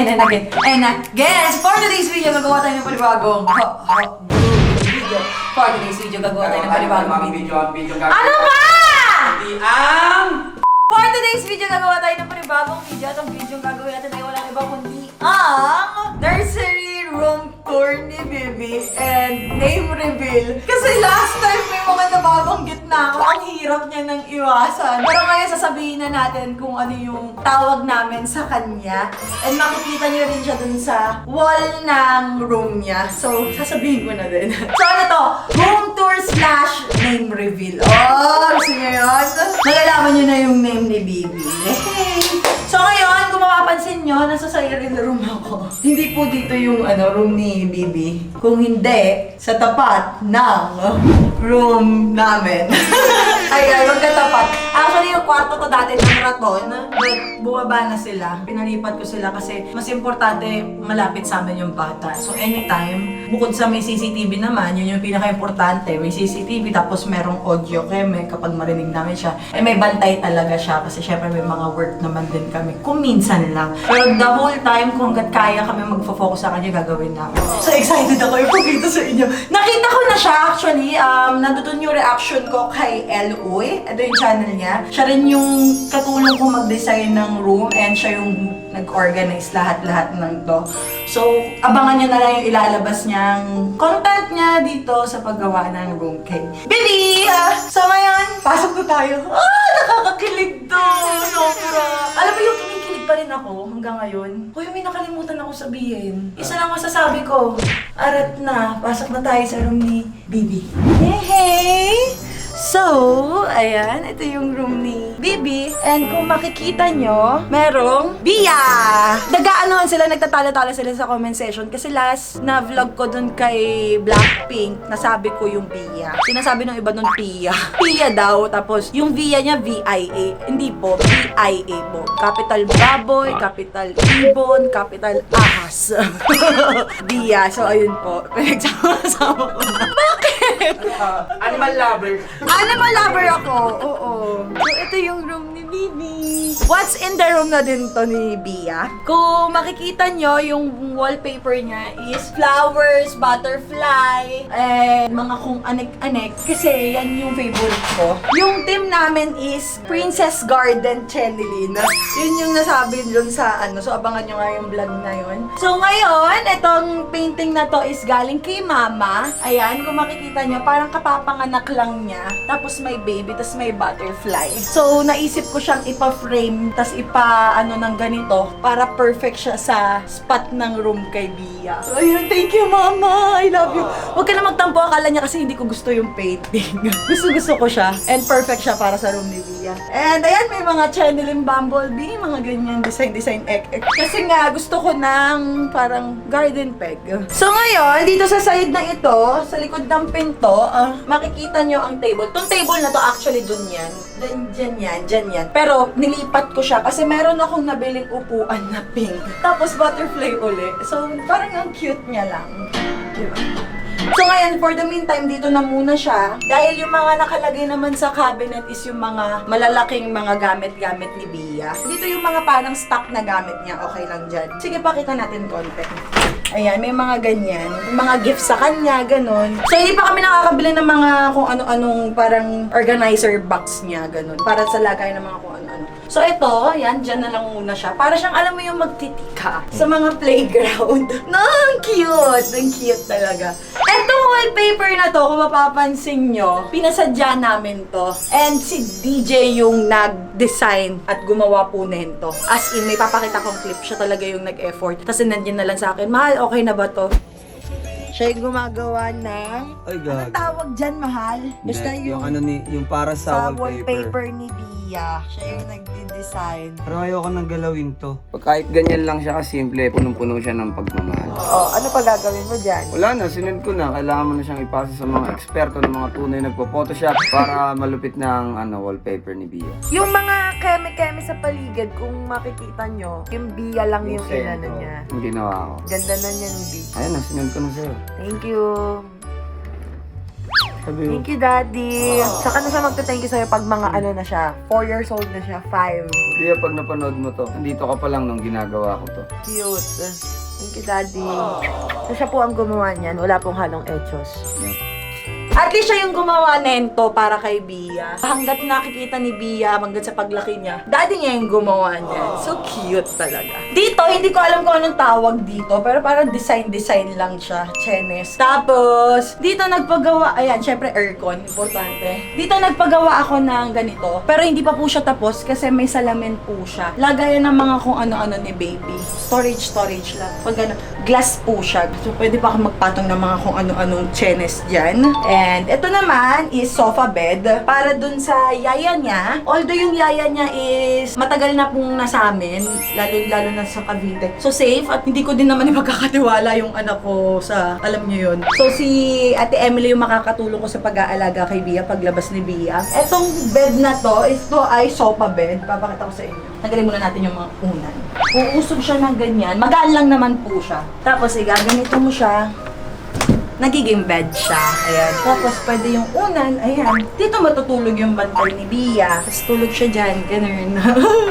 And again, for today's video, gagawa tayo ng panibagong video. For today's video, gagawa tayo ng panibagong video. Ano ba? For today's video, gagawa tayo ng panibagong video. At ang video yung gagawin natin ay walang iba kundi ang nursery room tour ni Bibi and name reveal. Kasi last time may mga nababanggit na ako. Ang hirap niya nang iwasan. Pero ngayon sasabihin na natin kung ano yung tawag namin sa kanya. And makikita niyo rin siya dun sa wall ng room niya. So, sasabihin ko na din. So, ano to? Room tour / name reveal. Oh, gusto niyo yun? Malalaman niyo na yung name ni Bibi. Hey! So, ngayon, kung mapapansin nyo, nasa siren room ako. Hindi po dito yung room ni Bibi. Kung hindi, sa tapat ng room namin. Ay, magkatapat. Actually, yung kwarto to dati ng raton, but bumaba na sila. Pinalipat ko sila kasi mas importante malapit sa amin yung bata. So, anytime, bukod sa may CCTV naman, yun yung pinaka-importante. May CCTV, tapos merong audio keme kapag marinig namin siya. Eh, may bantay talaga siya kasi syempre may mga work naman din kami. Kung minsan lang. Pero the whole time, kung hanggat kaya kami magfo-focus sa kanya, gagawin namin. So, excited ako ipakita sa inyo. Nakita ko na siya actually. Nandun yung reaction ko kay Eloy. Ito yung channel niya. Siya rin yung katulong ko mag-design ng room and siya yung nag-organize lahat-lahat ng to. So, abangan nyo na lang yung ilalabas niyang content niya dito sa paggawa ng room kay Bibi! So ngayon, pasok na tayo. Nakakakilig to! Sobra! Alam mo yung kinikilig pa rin ako hanggang ngayon? Hoy, may nakalimutan ako sabihin. Isa lang masasabi ko. Arat na, pasok na tayo sa room ni Bibi. Hey! So, ayan, ito yung room ni Bibi. And kung makikita nyo, merong Bia! Nag-aanohan sila, nagtatalo-talo sila sa comment section. Kasi last na vlog ko dun kay Blackpink, nasabi ko yung Bia. Sinasabi ng iba dun Pia. Pia daw, tapos yung Via niya V-I-A. Hindi po, V-I-A po. Capital Baboy, Capital Ibon, Capital Ahas. Bia, so ayun po. Pinagsama-sama ko na. Bakit? Animal lover. Animal lover ako, oo. So, ito yung room ni Bibi. What's in the room na din to ni Bia? Kung makikita nyo, yung wallpaper niya is flowers, butterfly, and mga kung anek-anek. Kasi yan yung favorite ko. Yung team namin is Princess Garden Chenilyn. Yun yung nasabi dun sa So, abangan nyo nga yung vlog na yun. So, ngayon, itong painting na to is galing kay Mama. Ayan, kung makikita nyo, parang kapapanganak lang niya. Tapos may baby, tapos may butterfly. So, naisip ko siyang ipa-frame, tapos ng ganito para perfect siya sa spot ng room kay Bia. So, ayun, thank you, Mama! I love you! Huwag ka na magtampo, akala niya kasi hindi ko gusto yung painting. Gusto ko siya. And perfect siya para sa room ni Bia. And ayan, may mga Chenilyn Bumblebee, mga ganyan design ek. Kasi nga, gusto ko ng parang garden peg. So, ngayon, dito sa side na ito, sa likod ng pinto, makikita nyo ang table. Itong table na to actually dun yan. Dyan yan. Pero nilipat ko siya kasi meron akong nabiling upuan na pink. Tapos butterfly uli. So parang ang cute niya lang. Diba? So ngayon, for the meantime, dito na muna siya. Dahil yung mga nakalagay naman sa cabinet is yung mga malalaking mga gamit-gamit ni Bia. Dito yung mga parang stock na gamit niya. Okay lang dyan. Sige, pakita natin konti. Ayan, may mga ganyan. Mga gifts sa kanya, ganun. So, hindi pa kami nakakabili ng mga kung ano-anong parang organizer box niya, ganun. Para sa lagay ng mga kung ano-ano. So, ito, yan, dyan na lang muna siya. Para siyang, alam mo yung magtitika sa mga playground. No, ang cute! Ang cute talaga. Etong wallpaper na to, kung mapapansin nyo, pinasadya namin to. And si DJ yung nag-design at gumawa po nito. As in, may papakita kong clip. Siya talaga yung nag-effort. Tapos nandiyan na lang sa akin, mahal, okay na ba to? Siya yung gumagawa ng... Ay, God. Anong tawag dyan, mahal? Basta yung para sa wallpaper ni Bia. Siya yung nagdi-design. Pero ayoko nang galawin to. Pag kahit ganyan lang siya kasimple, punong-puno siya ng pagmamahal. Oh, ano pa gagawin mo dyan? Wala na, sinend ko na. Kailangan mo na siyang ipasa sa mga eksperto ng mga tunay nagpo-photoshop para malupit na ang wallpaper ni Bia. Yung mga keme-keme sa paligid, kung makikita nyo, yung Bia lang yung inano niya. Yung ginawa ko. Ganda na niya ni Bia. Ayun na, sinend ko na sa'yo. Thank you. Sabi mo, Thank you, Daddy. Saka na siya magta-thank you sa'yo pag mga ano na siya. 4 years old na siya, 5. Bia, pag napanood mo to, nandito ka pa lang nung ginagawa ko to. Cute. Thank you, Daddy. So, siya po ang gumawa niyan. Wala pong halong echos. At least siya yung gumawa nento para kay Bia. Hanggat nakikita ni Bia, hanggat sa paglaki niya, daddy niya yung gumawa niya. So cute talaga. Dito, hindi ko alam kung anong tawag dito, pero parang design lang siya. Chenes. Tapos, dito nagpagawa, ayan, syempre aircon, importante. Dito nagpagawa ako ng ganito, pero hindi pa po siya tapos kasi may salamin po siya. Lagayan ng mga kung ano-ano ni baby. Storage lang. Pag ano, glass po siya. So, pwede pa ako magpatong ng mga kung ano-anong chenes dyan. And ito naman is sofa bed para dun sa yaya niya. Although yung yaya niya is matagal na pong nasa amin, lalo na sa Cavite. So safe at hindi ko din naman ipagkakatiwala yung anak ko sa, alam niyo yun. So si Ate Emily yung makakatulong ko sa pag-aalaga kay Bia paglabas ni Bia. Etong bed na to, ito ay sofa bed. Papakita ko sa inyo. Tanggalin muna natin yung mga unan. Uusog siya ng ganyan. Magaan lang naman po siya. Tapos igaganito mo siya. Nagiging bed siya. Ayan. Tapos, pwede yung unan. Ayan. Dito matutulog yung bantay ni Bia. Tapos, tulog siya dyan. Ganun.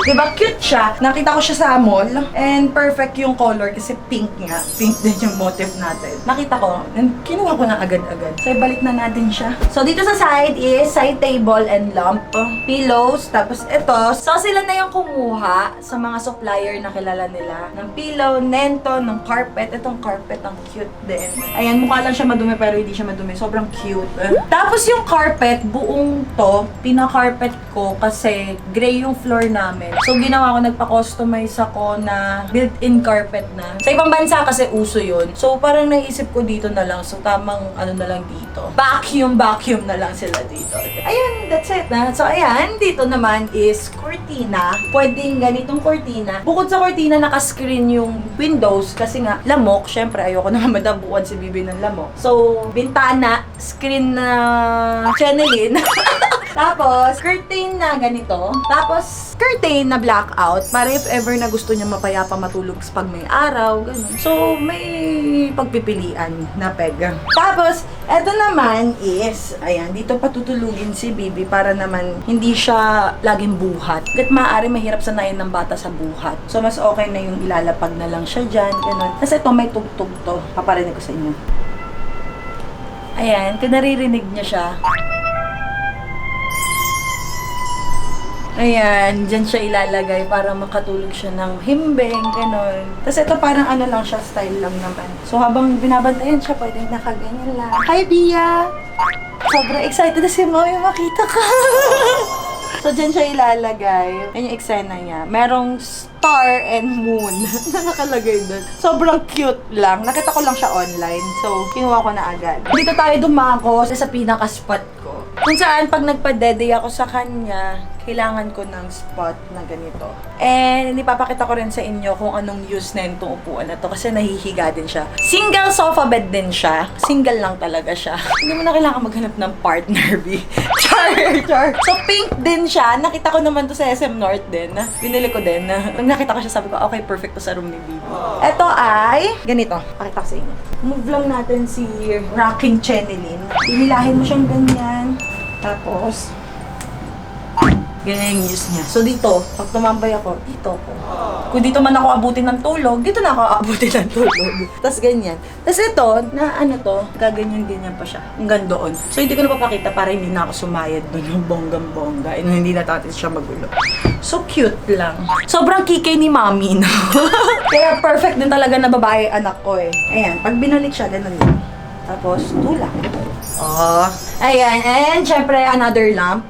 Diba? Cute siya. Nakita ko siya sa mall. And perfect yung color kasi pink nga. Pink din yung motif natin. Nakita ko. And kinuha ko na agad-agad. So, ibalik na natin siya. So, dito sa side is side table and lamp. Pillows. Tapos, ito. So, sila na yung kumuha sa mga supplier na kilala nila. Ng pillow, nento, ng carpet. Itong carpet, ang cute din. Ayan, mukha lang siya madumi pero hindi siya madumi. Sobrang cute. Tapos yung carpet, buong to, pina-carpet ko kasi gray yung floor namin. So ginawa ko, nagpa-customize ako na built-in carpet na. Sa ibang bansa kasi uso yun. So parang naisip ko dito na lang. So tamang ano na lang dito. Vacuum na lang sila dito. Ayan, that's it na. So ayan, dito naman is cortina. Pwedeng ganitong cortina. Bukod sa cortina, naka-screen yung windows kasi nga lamok. Syempre, ayoko naman madabuan si Bibi ng lamok. So, bintana, screen na chanelin. Tapos, curtain na ganito. Tapos, curtain na blackout para if ever na gusto niya mapayapa matulog pag may araw, ganun. So, may pagpipilian na peg. Tapos, eto naman is, ayan, dito patutulugin si Bibi para naman hindi siya laging buhat. Kahit maaari mahirap sanayin ng bata sa buhat. So, mas okay na yung ilalapag na lang siya dyan, ganun. Kasi ito, may tugtog to. Paparinig ko sa inyo. Ayan, kung naririnig niya siya. Ayan, dyan siya ilalagay para makatulog siya ng himbing, gano'n. Tapos ito parang ano lang siya, style lang naman. So habang binabantayan siya, pwedeng nakaganyan lang. Hi, Bia! Sobrang excited na si Mami makita ka! So dyan siya ilalagay. Yan yung eksena niya. Merong star and moon na nakalagay doon. Sobrang cute lang. Nakita ko lang siya online. So, kinuha ko na agad. Dito tayo dumako sa pinaka-spot ko. Kung saan pag nagpa-dede ako sa kanya, kailangan ko ng spot na ganito. And ipapakita ko rin sa inyo kung anong use na itong upuan na to kasi nahihiga din siya. Single sofa bed din siya. Single lang talaga siya. Hindi mo na kailangan maghanap ng partner, B. Char. So pink din siya. Nakita ko naman to sa SM North din. Binili ko din. Nung nakita ko siya, sabi ko, okay, perfect to sa room ni Bibi. Ito ay ganito. Pakita ko sa inyo. Move lang natin si rocking chenilin. Inilahin mo siyang ganyan. Tapos, ganyan yung use niya. So dito, pag tumambay ako, dito ako. Kung dito man ako abutin ng tulog, dito na ako abutin ng tulog. Tapos ganyan. Tapos ito, na ano to, gaganyan-ganyan pa siya. Hanggang doon. So hindi ko na papakita para hindi na ako sumayad doon yung bonggang-bongga. And hindi na tatin siya magulo. So cute lang. Sobrang kikay ni Mami, no? Kaya perfect din talaga na babae anak ko eh. Ayan, pag binalik siya, ganun yun. Tapos, tulak. Oh. Ayan. And, syempre, another lamp.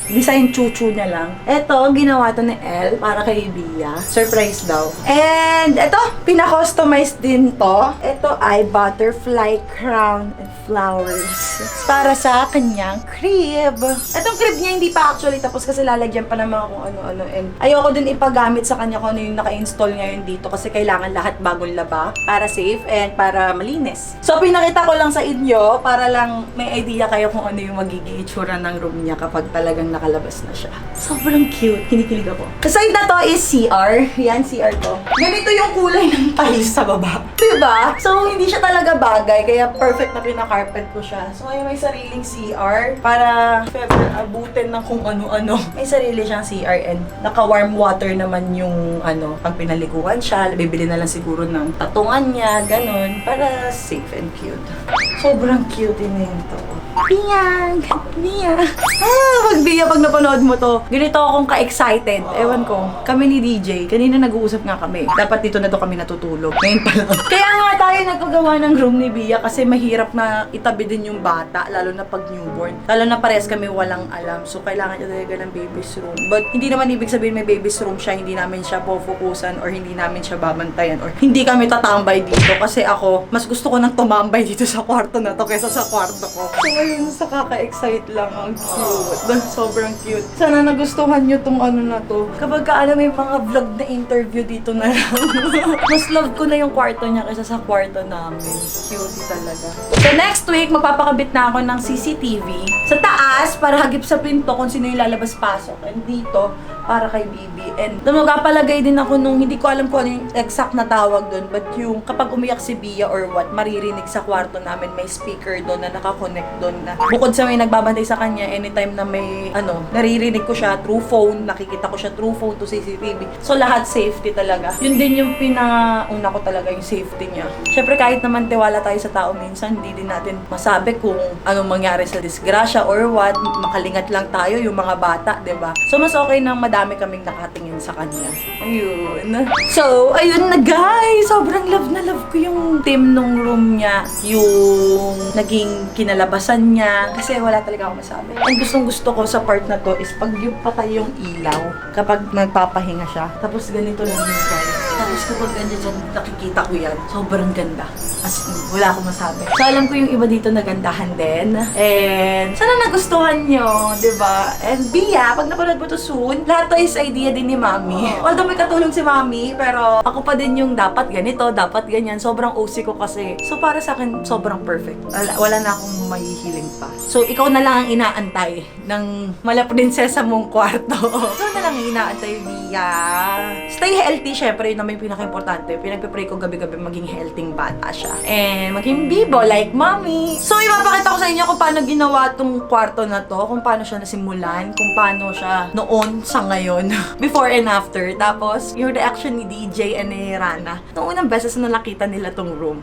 Design chuchu niya lang. Ito, ginawa to ni Elle para kay Bia. Surprise daw. And, ito, pina-customize din to. Ito ay butterfly crown and flowers. Para sa kanyang crib. Itong crib niya hindi pa actually tapos kasi lalagyan pa ng mga kung ano-ano. And, ayoko din ipagamit sa kanya kung ano yung naka-install ngayon dito kasi kailangan lahat bagong laba para safe and para malinis. So, pinakita ko lang sa inyo para lang may idea kayo kung kung ano yung magiging itsura ng room niya kapag talagang nakalabas na siya. Sobrang cute. Kinikilig ako. Kaside na to is CR. Yan, CR to. Ganito yung kulay ng tiles sa baba. Diba? So, hindi siya talaga bagay. Kaya perfect na pinakarpet ko siya. So, ngayon may sariling CR para if ever abutin ng kung ano-ano. May sarili siyang CR and naka-warm water naman yung pag pinaliguan siya. Bibili na lang siguro ng tatungan niya, ganun. Para safe and cute. Sobrang cute din to. Biyang! Biyang! Pag Bia, pag napanood mo to, ganito akong ka-excited. Ewan ko, kami ni DJ, kanina nag-uusap nga kami. Dapat dito na to kami natutulog. Ngayon pa lang. Kaya nga tayo nagpagawa ng room ni Bia kasi mahirap na itabi din yung bata, lalo na pag newborn. Lalo na pares kami walang alam. So, kailangan niya talaga ng baby's room. But, hindi naman ibig sabihin may baby's room siya, hindi namin siya pofokusan or hindi namin siya babantayan or hindi kami tatambay dito. Kasi ako, mas gusto ko nang tumambay dito sa kwarto na to kaysa sa kwarto ko. So, ayun, sa kaka-excite lang. Ang cute. Sobrang cute. Sana nagustuhan nyo tong na to. Kapag may mga vlog na interview dito na lang. Mas love ko na yung kwarto niya kaysa sa kwarto namin. Cute talaga. So next week, magpapakabit na ako ng CCTV sa taas para hagip sa pinto kung sino yung lalabas-pasok. And dito, para kay Bibi. And magpapalagay din ako nung hindi ko alam kung ano yung exact na tawag doon. But yung kapag umiyak si Bia or what, maririnig sa kwarto namin, may speaker doon na nakakonect doon na bukod sa may nagbabantay sa kanya, anytime na may naririnig ko siya through phone, nakikita ko siya through phone to CCTV. So lahat safety talaga. Yun din yung pinauna ko talaga, yung safety niya. Syempre kahit naman tiwala tayo sa tao minsan, hindi din natin masabi kung anong mangyari sa disgrasya or what, makalingat lang tayo yung mga bata, 'di ba? So mas okay na madami kaming nakatingin sa kanya. Ayun. So, ayun na guys! Sobrang love na love ko yung team nung room niya. Yung naging kinalabasan niya. Kasi wala talaga ako masabi. Ang gustong gusto ko sa part na to is pag yung patay yung ilaw. Kapag nagpapahinga siya. Tapos ganito lang yung guys. Tapos kapag ganyan dyan, nakikita ko yan. Sobrang ganda. As in, wala akong masabi. So, alam ko yung iba dito nagandahan din. And, sana nagustuhan nyo, diba? And, Bia, pag napanood mo to soon, lahat to is idea din ni Mami. Although may katulong si Mami, pero ako pa din yung dapat ganito, dapat ganyan. Sobrang OC ko kasi. So, para sa akin, sobrang perfect. Wala na akong mahihiling pa. So, ikaw na lang ang inaantay ng mala prinsesa mong kwarto. Ikaw na lang ang inaantay, Bia. Stay healthy, syempre, yun naman yung pinaka-importante. Pinagpipray ko gabi-gabi maging healthy bata siya. And maging bibo like Mommy. So, ipapakita ko sa inyo kung paano ginawa tong kwarto na to, kung paano siya nasimulan, kung paano siya noon sa ngayon, before and after. Tapos, yung reaction ni DJ and ni Rana, nung unang beses na nakita nila tong room.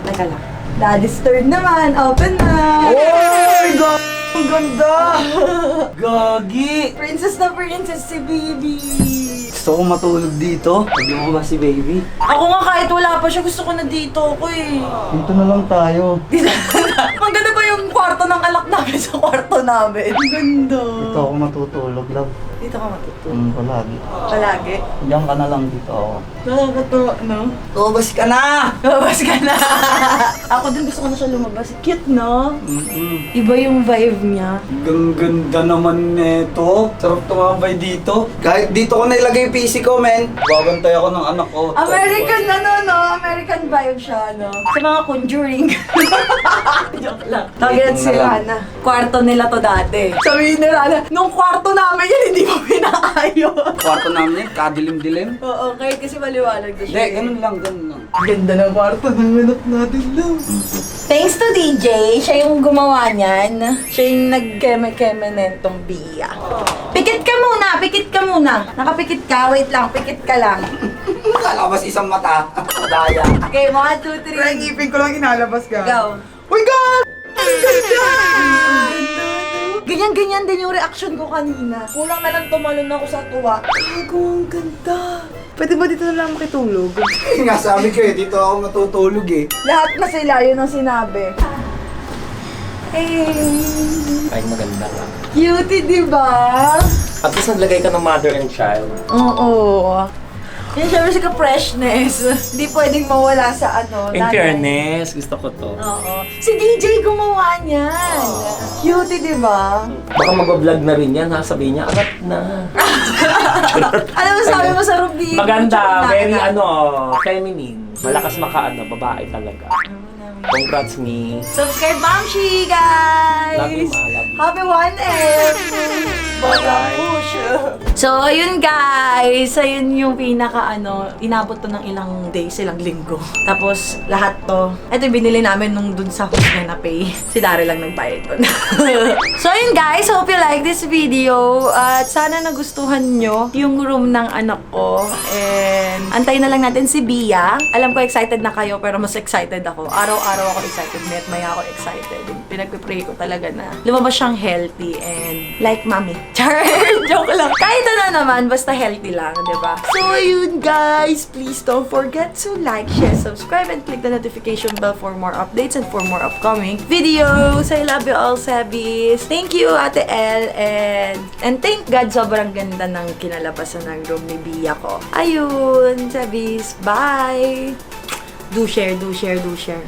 Teka lang. Daddy's turn naman. Open na. Oy! Ang ganda! Gagi! Princess na princess si Baby. Gusto ko matulog dito. Pag lumabas si baby. Ako nga kahit wala pa siya, gusto ko na dito ako eh. Dito na lang tayo. Ang ganda ba yung kwarto ng alak namin sa kwarto namin? Ang ganda. Dito ako matutulog, love. Dito ka matutulog. Palagi. Palagi. Diyan ka na lang dito ako. Nakakatawa, no? Lumabas ka na! Lumabas ka na! Ako din gusto ko na siya lumabas. Cute, no? Iba yung vibe niya. Ganda naman neto. Sarap tumambay dito. Kahit dito ko na ilagay yung PC ko, men. Babantay ako ng anak ko. American no? American vibe siya, no? Sa mga Conjuring. Joke lang. Tawagin natin si Rana. Kwarto nila to dati. Sabihin ni Rana, nung kwarto namin yan, hindi mo pinaayos. Kwarto namin, kadilim-dilim. Oo, kahit kasi maliwanag na siya. Hindi, ganun lang. Ganda ng kwarto ng anak natin lang. Thanks to DJ, siya yung gumawa niyan. Siya yung nag-keme-keme nentong biya. Pikit ka muna. Nakapikit ka, wait lang, pikit ka lang. Lalabas isang mata. Daya. Okay, 1, 2, 3. Pero ngipin ko lang inalabas ka. Go. Uy, God! Ang ganda! Ganyan-ganyan din yung reaction ko kanina. Kulang na lang tumalon ako sa tuwa. Gago, ang ganda. Pwede ba dito na lang makitulog? Nga sabi ko dito ako matutulog eh. Lahat na sila, yun ang sinabi. Hey! Ay, maganda nga. Cutie, di ba? At least naglagay ka ng mother and child. Oo. Yun syempre si ka-freshness. Hindi pwedeng mawala sa ano. In fairness, gusto ko to. Oo. Si DJ gumawa niyan. Cutie, di ba? Baka mag-vlog na rin yan ha, sabihin niya, arat na. Alam mo, sabi mo sa room di. Maganda, very feminine. Malakas babae talaga. Congrats me. Subscribe, Mamshi, guys! Love you, ma. Love you. Happy 1M! Bala push! So, ayun guys. Ayun yung inabot to ng ilang days, ilang linggo. Tapos, lahat to. Ito yung binili namin nung dun sa Husna na pay. Si Daryl lang nagbayad dun. So, ayun guys. Hope you like this video. At sana nagustuhan nyo yung room ng anak ko. And, antayin na lang natin si Bia. Alam ko excited na kayo, pero mas excited ako. Araw-araw ako excited. Maya ako excited. Pinagpipray ko talaga na lumabas siyang healthy and like mommy. Char! Joke lang. Kahit ano naman, basta healthy lang, diba? So, ayun guys. Please don't forget to like, share, subscribe, and click the notification bell for more updates and for more upcoming videos. I love you all, Sebis. Thank you, Ate El. And thank God, sobrang ganda ng kinalabasan ng room ni Bia ko. Ayun, Sebis. Bye! Do share, do share, do share.